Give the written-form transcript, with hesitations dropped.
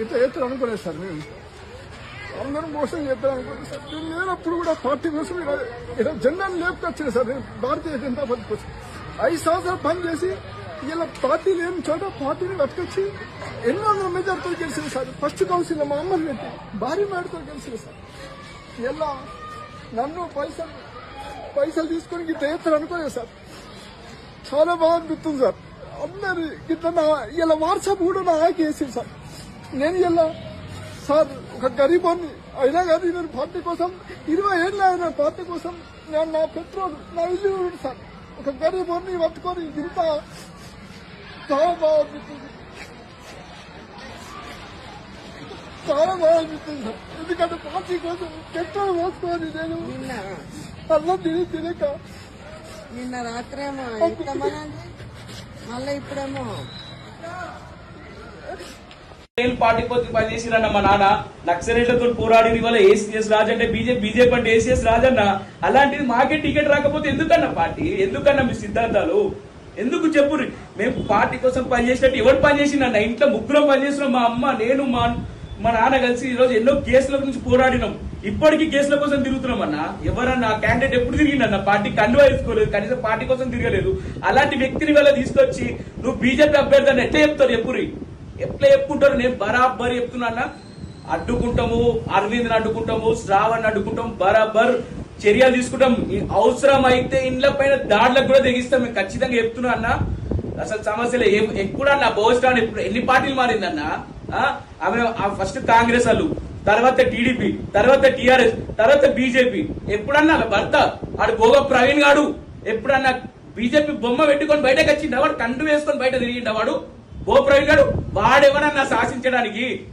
ఇంత చేస్తారు అనుకోలేదు సార్. మేము అందరం మోసం చేద్దాం అనుకోలేదు సార్. నేను లేనప్పుడు కూడా పార్టీ కోసం ఇలా జెండాను లేపుకొచ్చాను సార్. నేను భారతీయ జనతా పార్టీ కోసం 5 సంవత్సరాలు పని చేసి ఇలా పార్టీ లేని చోట పార్టీని పట్టుకొచ్చి ఎన్నో మెజార్టీతో గెలిచింది సార్. ఫస్ట్ కౌన్సిల్ మా అమ్మని పెట్టి భారీ మేడతో గెలిచింది సార్. ఇలా నన్ను పైసలు తీసుకొని ఇంత చేస్తారు అనుకోలేదు సార్. చాలా బాగా అనిపిస్తుంది సార్. అందరు ఇట్లా ఇలా వాట్సాప్ కూడా నా ఆకి వేసింది సార్. నేను ఇలా సార్ ఒక గరీబోని అయినా కానీ నేను పార్టీ కోసం 20 ఏళ్ళు అయినా పార్టీ కోసం నేను నా పెట్రోల్ నా ఇల్లు సార్. ఒక గరీబోని పట్టుకొని ఇంత చాలా బాగా అనిపిస్తుంది. చాలా బాగా అనిపిస్తుంది సార్. ఎందుకంటే పార్టీ కోసం పెట్రోల్ పోసుకొని నేను అన్నం తినక నిన్న రాత్రేమో ఎంతమంది మళ్ళీ ఇప్పుడేమో పార్టీ కోసం పనిచేసిరన్న మా నాన్న నక్సలైట్లతో పోరాడి ఇవాళ ఏసీఎస్ రాజు అంటే బీజేపీ అంటే ఏసీఎస్ రాజన్న. అలాంటిది మాకే టికెట్ రాకపోతే ఎందుకన్నా పార్టీ? ఎందుకన్నా మీ సిద్ధాంతాలు ఎందుకు చెప్పుర్రి? మేము పార్టీ కోసం పనిచేసినట్టు ఎవరు పనిచేసిందన్న? ఇంట్లో ముగ్గురం పనిచేస్తున్నాం. మా అమ్మ, నేను, మా నాన్న కలిసి ఈ రోజు ఎన్నో కేసుల గురించి పోరాడినాం. ఇప్పటికీ కేసుల కోసం తిరుగుతున్నాం అన్న. ఎవరన్నా క్యాండిడేట్ ఎప్పుడు తిరిగిందన్న? పార్టీ కండువా వేసుకోలేదు, కనీసం పార్టీ కోసం తిరగలేదు. అలాంటి వ్యక్తిని వల్ల తీసుకొచ్చి నువ్వు బీజేపీ అభ్యర్థి అని ఎట్లా చెప్తారు? చెప్పుర్రి, ఎట్లా చెప్పుకుంటారు? నేను బరాబర్ చెప్తున్నా అన్న. అడ్డుకుంటాము, అరవింద్ అడ్డుకుంటాము, శ్రావణ్ అడ్డుకుంటాం, బరాబర్ చర్యలు తీసుకుంటాం. అవసరం అయితే ఇండ్ల పైన దాడులకు కూడా తెగిస్తాం. మేము ఖచ్చితంగా చెప్తున్నా అన్న. అసలు సమస్యలు ఎప్పుడన్నా బోస్టాన్ ఎప్పుడు ఎన్ని పార్టీలు మారిందన్న? ఆమె ఫస్ట్ కాంగ్రెస్ వాళ్ళు, తర్వాత టీడీపీ, తర్వాత టీఆర్ఎస్, తర్వాత బీజేపీ. ఎప్పుడన్నా భర్త ఆడు భోగ ప్రవీణ్ గాడు ఎప్పుడన్నా బీజేపీ బొమ్మ పెట్టుకొని బయటకు వచ్చిండ? వాడు కండు వేసుకొని బయట తిరిగిండ? వాడు భోగ ప్రవీణ్ గాడు వాడెవరన్నా శాసించడానికి?